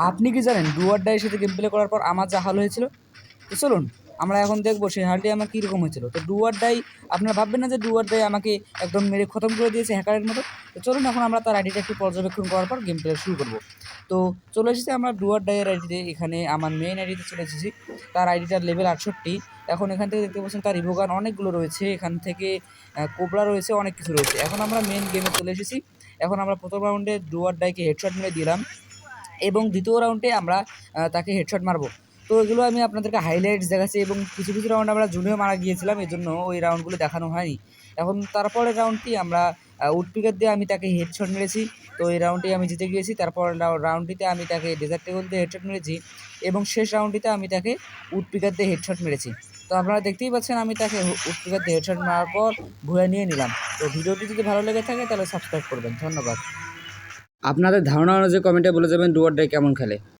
আপনি কি জানেন ডু অর ডাইয়ের সাথে গেম প্লে করার পর আমার যা হাল হয়েছিল? তো চলুন আমরা এখন দেখবো সেই হালটি আমার কীরকম হয়েছিল। তো ডু অর ডাই, আপনারা ভাববেন না যে ডু অর ডাই আমাকে একদম মেরে খতম করে দিয়েছে হ্যাকারের মতো। তো চলুন এখন আমরা তার আইডিটা একটু পর্যবেক্ষণ করার পর গেম প্লে শুরু করব। তো চলে এসেছি আমরা ডু অর ডাইয়ের আইডিতে, এখানে আমার মেইন আইডিতে চলে এসেছি। তার আইডিটার লেভেল 68। এখন এখান থেকে দেখতে পাচ্ছেন তার রিভোগান অনেকগুলো রয়েছে, এখান থেকে কোবরা রয়েছে, অনেক কিছু রয়েছে। এখন আমরা মেইন গেমে চলে এসেছি। এখন আমরা প্রথম রাউন্ডে ডু অর ডাইকে হেডশট মেরে দিলাম এবং দ্বিতীয় রাউন্ডে আমরা তাকে হেডশট মারবো। তো এগুলো আমি আপনাদেরকে হাইলাইটস দেখাচ্ছি এবং কিছু কিছু রাউন্ড আমরা জুনেও মারা গিয়েছিলাম, এই জন্য ওই রাউন্ডগুলো দেখানো হয়নি। এখন তারপরের রাউন্ডটি আমরা উডপিকার দিয়ে আমি তাকে হেডশট মেরেছি। তো এই রাউন্ডটি আমি জিতে গিয়েছি। তারপর রাউন্ডটিতে আমি তাকে ডেজার্ট টেবল দিয়ে হেডশট মেরেছি এবং শেষ রাউন্ডটিতে আমি তাকে উডপিকার দিয়ে হেডশট মেরেছি। তো আপনারা দেখতেই পাচ্ছেন আমি তাকে উডপিকার দিয়ে হেডশট মারার পর ভুয়া নিয়ে নিলাম। তো ভিডিওটি যদি ভালো লেগে থাকে তাহলে সাবস্ক্রাইব করবেন। ধন্যবাদ। আপনাদের ধারণা অনুযায়ী কমেন্টে বলে যাবেন ডু অর ডাই কেমন খেলে।